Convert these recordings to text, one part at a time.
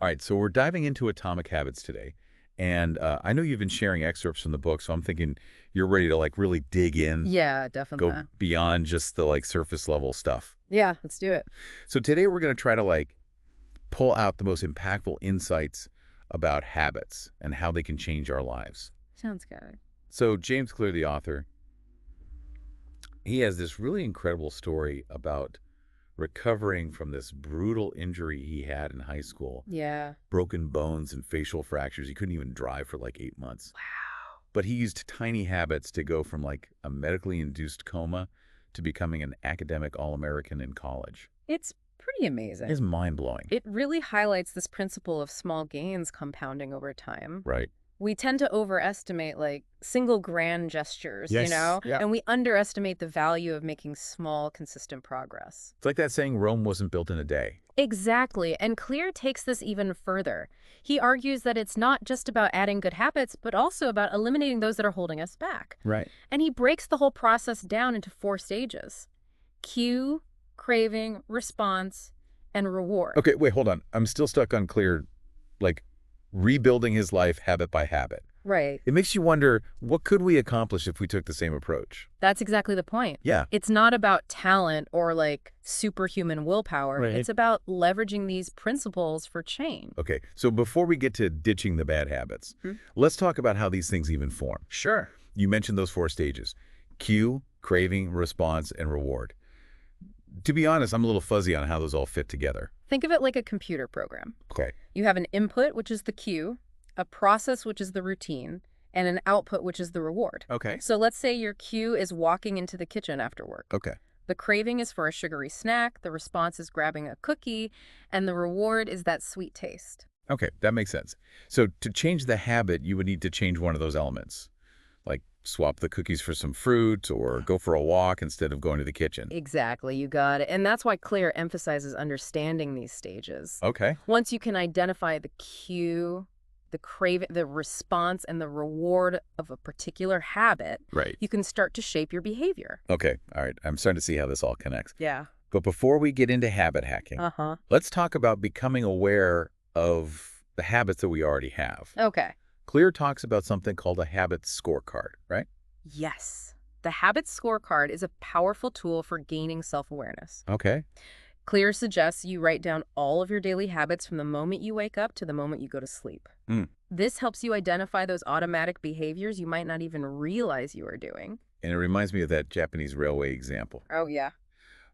All right, so we're diving into Atomic Habits today. And I know you've been sharing excerpts from the book, so I'm thinking you're ready to like really dig in, Yeah, go definitely. beyond just the like surface level stuff. Yeah, let's do it. So today we're going to try to like pull out the most impactful insights about habits and how they can change our lives. Sounds good. So James Clear, the author, he has this really incredible story about recovering from this brutal injury he had in high school. Yeah. Broken bones and facial fractures. He couldn't even drive for like 8 months. Wow. But he used tiny habits to go from like a medically induced coma to becoming an academic All-American in college. It's pretty amazing. It's mind-blowing. It really highlights this principle of small gains compounding over time. Right. We tend to overestimate like single grand gestures, Yes, yeah. and we underestimate the value of making small, consistent progress. It's like that saying, Rome wasn't built in a day. Exactly. And Clear takes this even further. He argues that it's not just about adding good habits, but also about eliminating those that are holding us back. Right. And he breaks the whole process down into 4 stages: cue, craving, response, and reward. Okay, wait, hold on. I'm still stuck on Clear, like rebuilding his life habit by habit. Right. It makes you wonder, what could we accomplish if we took the same approach? That's exactly the point. Yeah. It's not about talent or like superhuman willpower. Right. It's about leveraging these principles for change. Okay, so before we get to ditching the bad habits, let's talk about how these things even form. Sure. You mentioned those 4 stages: cue, craving, response, and reward. To be honest, I'm a little fuzzy on how those all fit together. Think of it like a computer program. Okay. You have an input, which is the cue, a process, which is the routine, and an output, which is the reward. Okay. So let's say your cue is walking into the kitchen after work. Okay. The craving is for a sugary snack, the response is grabbing a cookie, and the reward is that sweet taste. Okay, that makes sense. So to change the habit, you would need to change one of those elements, like swap the cookies for some fruit or go for a walk instead of going to the kitchen. Exactly, you got it. And that's why Clear emphasizes understanding these stages. Okay. Once you can identify the cue, the craving, the response, and the reward of a particular habit, Right. you can start to shape your behavior. Okay. All right. I'm starting to see how this all connects. Yeah. But before we get into habit hacking, Uh-huh. let's talk about becoming aware of the habits that we already have. Okay. Clear talks about something called a habit scorecard, right? Yes. The habit scorecard is a powerful tool for gaining self-awareness. Okay. Clear suggests you write down all of your daily habits from the moment you wake up to the moment you go to sleep. Mm. This helps you identify those automatic behaviors you might not even realize you are doing. And it reminds me of that Japanese railway example. Oh, yeah.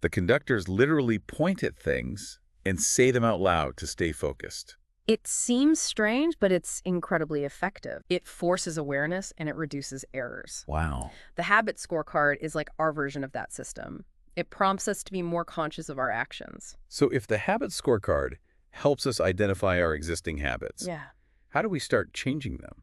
The conductors literally point at things and say them out loud to stay focused. It seems strange, but it's incredibly effective. It forces awareness and it reduces errors. Wow. The habit scorecard is like our version of that system. It prompts us to be more conscious of our actions. So if the habit scorecard helps us identify our existing habits, Yeah. how do we start changing them?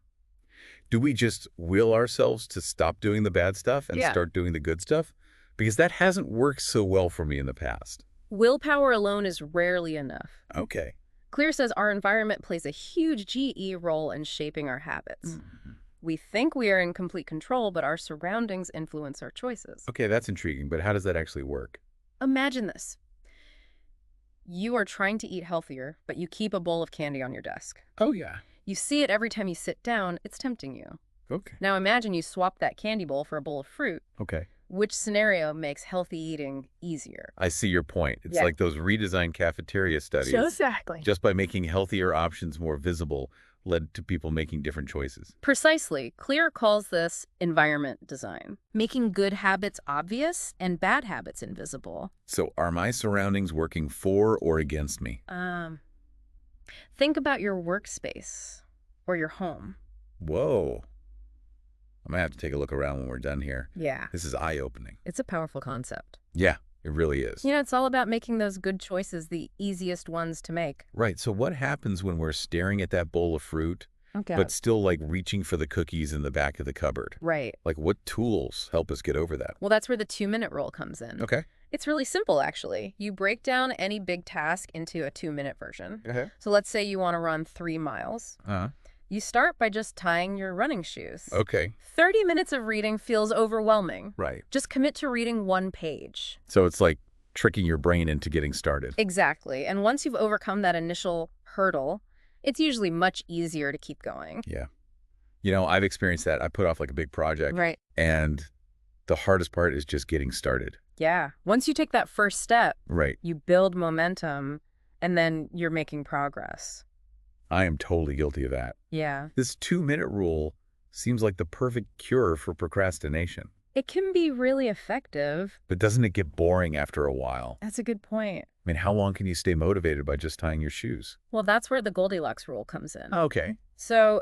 Do we just will ourselves to stop doing the bad stuff and Yeah. start doing the good stuff? Because that hasn't worked so well for me in the past. Willpower alone is rarely enough. Okay. Clear says our environment plays a huge GE role in shaping our habits. We think we are in complete control, but our surroundings influence our choices. Okay, that's intriguing, but how does that actually work? Imagine this. You are trying to eat healthier, but you keep a bowl of candy on your desk. Oh, yeah. You see it every time you sit down, it's tempting you. Okay. Now imagine you swap that candy bowl for a bowl of fruit. Okay. Which scenario makes healthy eating easier? I see your point. It's Yeah. like those redesigned cafeteria studies. Exactly. Just by making healthier options more visible led to people making different choices. Precisely. Clear calls this environment design, making good habits obvious and bad habits invisible. So are my surroundings working for or against me? Think about your workspace or your home. Whoa. I'm going to have to take a look around when we're done here. Yeah. This is eye-opening. It's a powerful concept. Yeah, it really is. It's all about making those good choices the easiest ones to make. Right, so what happens when we're staring at that bowl of fruit, Okay. but still like reaching for the cookies in the back of the cupboard? Right. Like what tools help us get over that? Well, that's where the 2-minute rule comes in. Okay. It's really simple, actually. You break down any big task into a 2-minute version. Okay. So let's say you want to run 3 miles. You start by just tying your running shoes. Okay. 30 minutes of reading feels overwhelming. Right. Just commit to reading 1 page. So it's like tricking your brain into getting started. Exactly. And once you've overcome that initial hurdle, it's usually much easier to keep going. Yeah. I've experienced that. I put off like a big project. Right. And the hardest part is just getting started. Yeah. Once you take that first step, Right. you build momentum, and then you're making progress. I am totally guilty of that. Yeah. This 2-minute rule seems like the perfect cure for procrastination. It can be really effective. But doesn't it get boring after a while? That's a good point. I mean, how long can you stay motivated by just tying your shoes? Well, that's where the Goldilocks rule comes in. Okay. So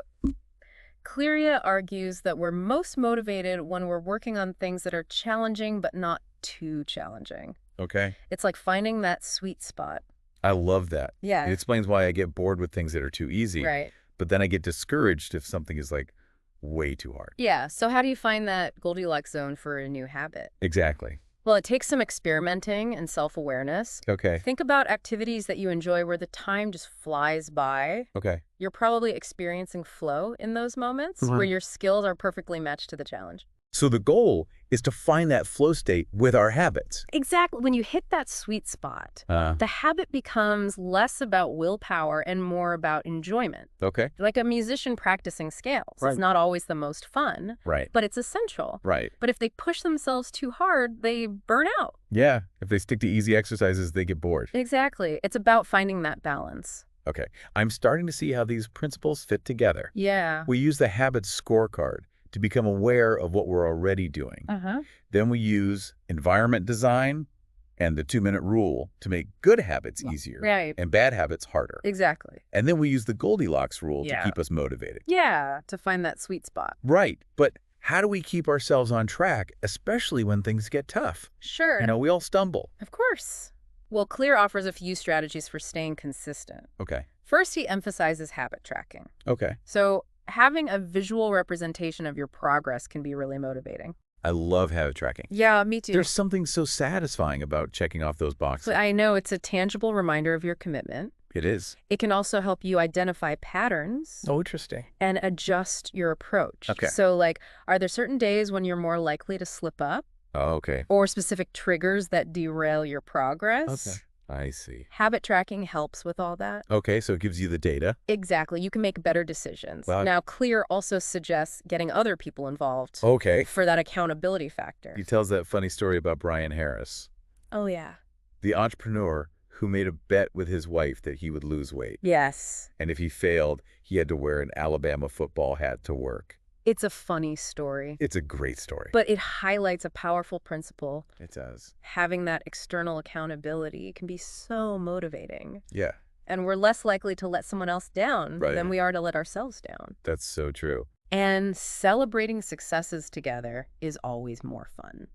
Clearia argues that we're most motivated when we're working on things that are challenging but not too challenging. Okay. It's like finding that sweet spot. I love that. Yeah. It explains why I get bored with things that are too easy. Right. But then I get discouraged if something is like way too hard. Yeah. So how do you find that Goldilocks zone for a new habit? Exactly. Well, it takes some experimenting and self-awareness. Okay. Think about activities that you enjoy where the time just flies by. Okay. You're probably experiencing flow in those moments where your skills are perfectly matched to the challenge. So the goal is to find that flow state with our habits. Exactly. When you hit that sweet spot, the habit becomes less about willpower and more about enjoyment. Okay. Like a musician practicing scales. Right. It's not always the most fun, Right. but it's essential. Right. But if they push themselves too hard, they burn out. Yeah. If they stick to easy exercises, they get bored. Exactly. It's about finding that balance. Okay. I'm starting to see how these principles fit together. Yeah. We use the habits scorecard to become aware of what we're already doing. Then we use environment design and the 2-minute rule to make good habits easier Right. and bad habits harder. Exactly. And then we use the Goldilocks rule to Yeah. keep us motivated. Yeah, to find that sweet spot. Right. But how do we keep ourselves on track, especially when things get tough? Sure. We all stumble. Of course. Well, Clear offers a few strategies for staying consistent. Okay. First, he emphasizes habit tracking. Okay. So having a visual representation of your progress can be really motivating. I love habit tracking. Yeah, me too. There's something so satisfying about checking off those boxes. I know it's a tangible reminder of your commitment. It is. It can also help you identify patterns Oh, interesting. and adjust your approach. Okay. So, like, are there certain days when you're more likely to slip up Oh, okay. or specific triggers that derail your progress? Okay. I see. Habit tracking helps with all that. Okay, so it gives you the data. Exactly. You can make better decisions. Well, Now, Clear also suggests getting other people involved Okay. for that accountability factor. He tells that funny story about Brian Harris, Oh, yeah. the entrepreneur who made a bet with his wife that he would lose weight. Yes. And if he failed, he had to wear an Alabama football hat to work. It's a funny story, It's a great story. but it highlights a powerful principle. It does. Having that external accountability can be so motivating. Yeah, And we're less likely to let someone else down Right. than we are to let ourselves down. that's so true. And celebrating successes together is always more fun.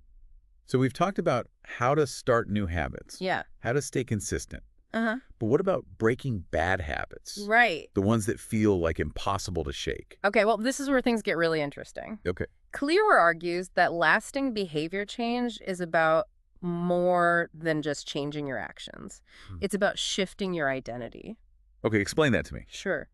So we've talked about how to start new habits, Yeah. how to stay consistent. Uh-huh. But what about breaking bad habits? Right. The ones that feel like impossible to shake. Okay, well, this is where things get really interesting. Okay. Clearer argues that lasting behavior change is about more than just changing your actions. It's about shifting your identity. Okay, explain that to me. Sure.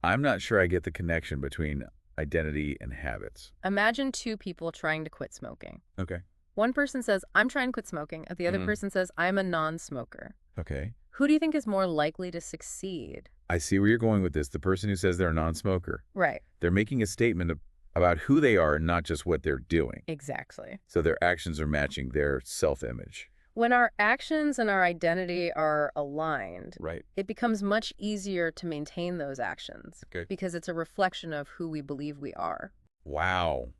I'm not sure I get the connection between identity and habits. Imagine two people trying to quit smoking. Okay. One person says, I'm trying to quit smoking, and the other Mhm. person says, I'm a non-smoker. Okay. Who do you think is more likely to succeed? I see where you're going with this. The person who says they're a non-smoker, Right. they're making a statement about who they are and not just what they're doing. Exactly. So their actions are matching their self-image. When our actions and our identity are aligned, Right. it becomes much easier to maintain those actions Okay. because it's a reflection of who we believe we are. Wow.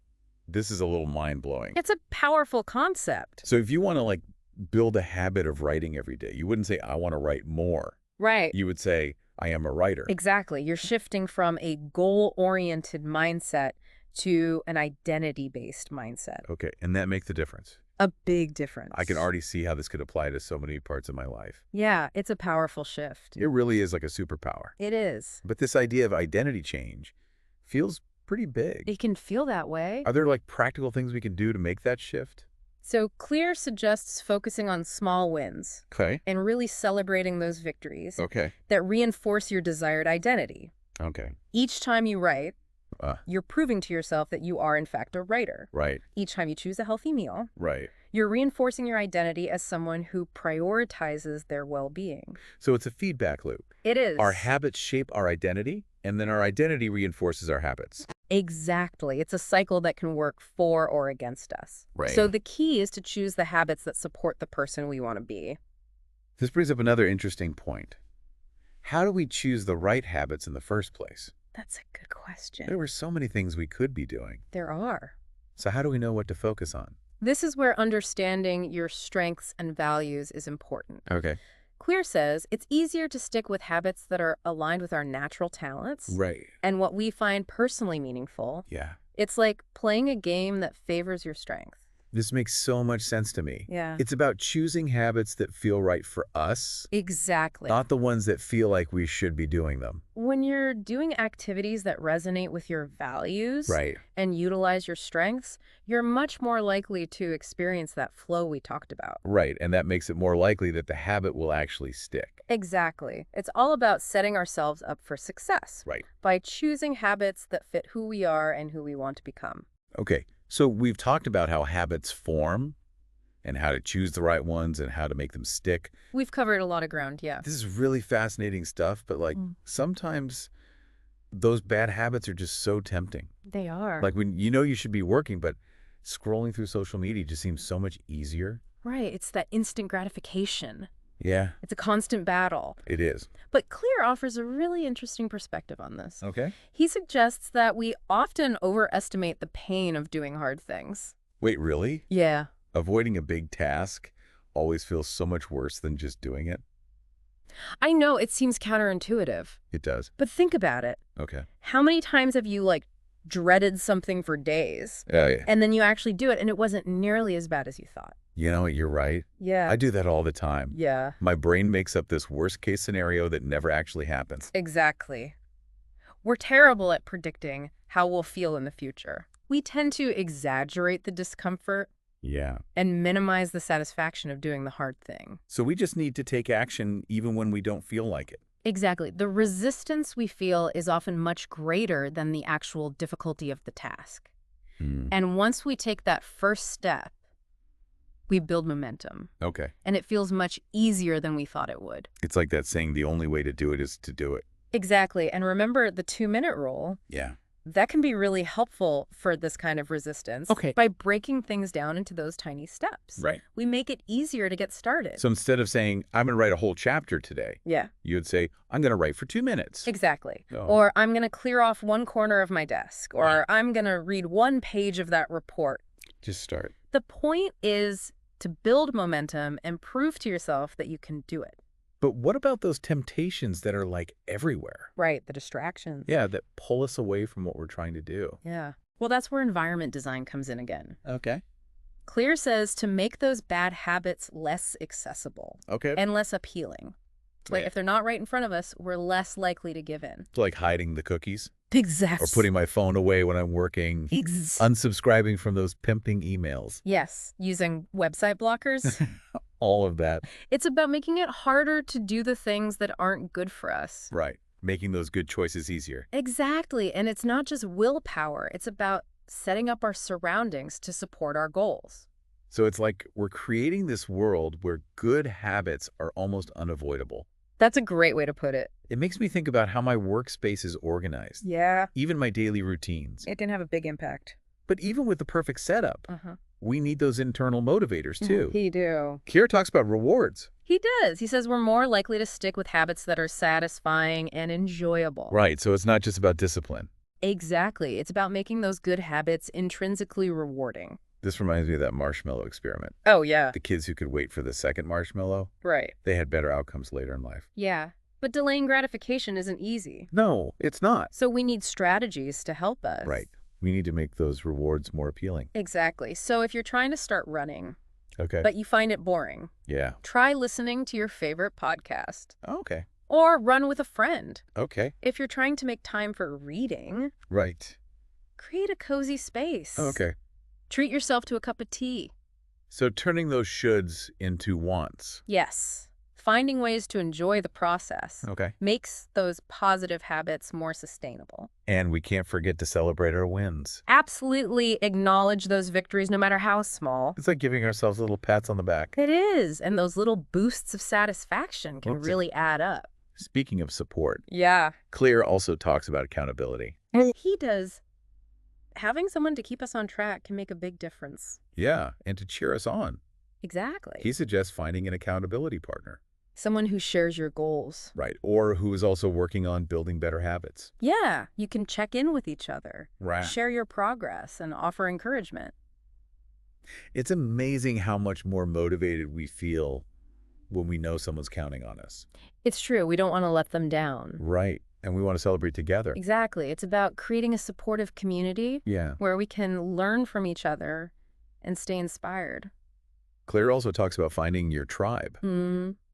This is a little mind-blowing. It's a powerful concept. So if you want to build a habit of writing every day, you wouldn't say, I want to write more. Right. You would say, I am a writer. Exactly. You're shifting from a goal-oriented mindset to an identity-based mindset. Okay. And that makes a difference. A big difference. I can already see how this could apply to so many parts of my life. Yeah, it's a powerful shift. It really is like a superpower. It is. But this idea of identity change feels pretty big. It can feel that way. Are there practical things we can do to make that shift? So Clear suggests focusing on small wins Okay. and really celebrating those victories Okay. that reinforce your desired identity. Okay. Each time you write, Uh. you're proving to yourself that you are, in fact, a writer. Right. Each time you choose a healthy meal, Right. You're reinforcing your identity as someone who prioritizes their well-being. So it's a feedback loop. It is. Our habits shape our identity, and then our identity reinforces our habits. Exactly. It's a cycle that can work for or against us. Right. So the key is to choose the habits that support the person we want to be. This brings up another interesting point. How do we choose the right habits in the first place? That's a good question. There were so many things we could be doing. There are. So how do we know what to focus on? This is where understanding your strengths and values is important. Okay. Clear says it's easier to stick with habits that are aligned with our natural talents Right. and what we find personally meaningful. Yeah. It's like playing a game that favors your strength. This makes so much sense to me. Yeah. It's about choosing habits that feel right for us, Exactly. not the ones that feel like we should be doing them. When you're doing activities that resonate with your values Right. and utilize your strengths, you're much more likely to experience that flow we talked about. Right. And that makes it more likely that the habit will actually stick. Exactly. It's all about setting ourselves up for success Right. by choosing habits that fit who we are and who we want to become. Okay. So we've talked about how habits form and how to choose the right ones and how to make them stick. We've covered a lot of ground, yeah. This is really fascinating stuff, but sometimes those bad habits are just so tempting. They are. Like when you know you should be working, but scrolling through social media just seems so much easier. Right. It's that instant gratification. Yeah, It's a constant battle. it is. But Clear offers a really interesting perspective on this. Okay. He suggests that we often overestimate the pain of doing hard things. Wait, really? Yeah. Avoiding a big task always feels so much worse than just doing it? I know it seems counterintuitive, It does. but think about it. Okay. How many times have you, dreaded something for days, Yeah. and then you actually do it, and it wasn't nearly as bad as you thought? You know what? You're right. Yeah. I do that all the time. Yeah. My brain makes up this worst-case scenario that never actually happens. Exactly. We're terrible at predicting how we'll feel in the future. We tend to exaggerate the discomfort Yeah. and minimize the satisfaction of doing the hard thing. So we just need to take action even when we don't feel like it. Exactly. The resistance we feel is often much greater than the actual difficulty of the task. And once we take that first step, we build momentum. Okay. And it feels much easier than we thought it would. It's like that saying, the only way to do it is to do it. Exactly. And remember the 2-minute rule. Yeah. That can be really helpful for this kind of resistance. Okay. By breaking things down into those tiny steps. Right. We make it easier to get started. So instead of saying, I'm going to write a whole chapter today, Yeah, you would say, I'm going to write for 2 minutes. exactly. Oh. Or I'm going to clear off one corner of my desk. Or I'm going to read one page of that report. Just start. The point is to build momentum and prove to yourself that you can do it. But what about those temptations that are like everywhere? Right, the distractions. Yeah, that pull us away from what we're trying to do. Yeah. Well, that's where environment design comes in again. Okay. Clear says to make those bad habits less accessible Okay. and less appealing. Like Yeah. if they're not right in front of us, we're less likely to give in. It's like hiding the cookies Exactly. or putting my phone away when I'm working, unsubscribing from those pimping emails, Yes, using website blockers. all of that. It's about making it harder to do the things that aren't good for us. Right. Making those good choices easier. Exactly. And it's not just willpower. It's about setting up our surroundings to support our goals. So it's like we're creating this world where good habits are almost unavoidable. That's a great way to put it. It makes me think about how my workspace is organized, Yeah. even my daily routines. It can have a big impact. But even with the perfect setup, Uh-huh. we need those internal motivators too. He do. Kier talks about rewards. He does. He says we're more likely to stick with habits that are satisfying and enjoyable. Right, so it's not just about discipline. Exactly. It's about making those good habits intrinsically rewarding. This reminds me of that marshmallow experiment. Oh, yeah. The kids who could wait for the second marshmallow, Right. they had better outcomes later in life. Yeah. But delaying gratification isn't easy. No, it's not. So we need strategies to help us. Right. We need to make those rewards more appealing. Exactly. So if you're trying to start running, Okay. but you find it boring, Yeah. try listening to your favorite podcast. Okay. Or run with a friend. Okay. If you're trying to make time for reading, Right. create a cozy space. Okay. Treat yourself to a cup of tea. So turning those shoulds into wants. Yes. Finding ways to enjoy the process Okay. makes those positive habits more sustainable. And we can't forget to celebrate our wins. Absolutely acknowledge those victories, no matter how small. It's like giving ourselves little pats on the back. It is, and those little boosts of satisfaction can Whoopsie. really add up. Speaking of support, Yeah. Clear also talks about accountability. He does. Having someone to keep us on track can make a big difference. Yeah, and to cheer us on. Exactly. He suggests finding an accountability partner. Someone who shares your goals. Right, or who is also working on building better habits. Yeah, you can check in with each other, Right. share your progress, and offer encouragement. It's amazing how much more motivated we feel when we know someone's counting on us. It's true, we don't want to let them down. Right, and we want to celebrate together. Exactly. It's about creating a supportive community Yeah. where we can learn from each other and stay inspired. Clear also talks about finding your tribe.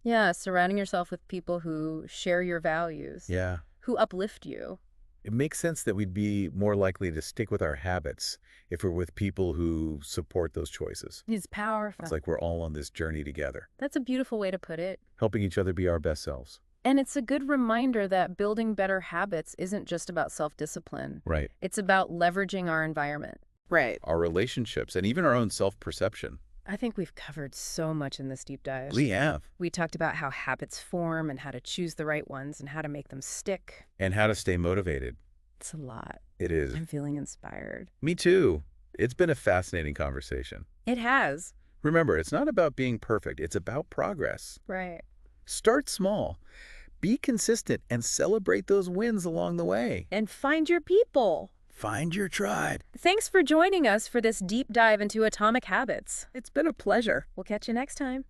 Yeah, surrounding yourself with people who share your values, Yeah. who uplift you. It makes sense that we'd be more likely to stick with our habits if we're with people who support those choices. It's powerful. It's like we're all on this journey together, That's a beautiful way to put it. helping each other be our best selves. And it's a good reminder that building better habits isn't just about self-discipline. Right. It's about leveraging our environment. Right. Our relationships and even our own self-perception. I think we've covered so much in this deep dive. We have. We talked about how habits form and how to choose the right ones and how to make them stick. And how to stay motivated. It's a lot. It is. I'm feeling inspired. Me too. It's been a fascinating conversation. It has. Remember, it's not about being perfect. It's about progress. Right. Start small. Be consistent and celebrate those wins along the way. And find your people. Find your tribe. Thanks for joining us for this deep dive into atomic habits. It's been a pleasure. We'll catch you next time.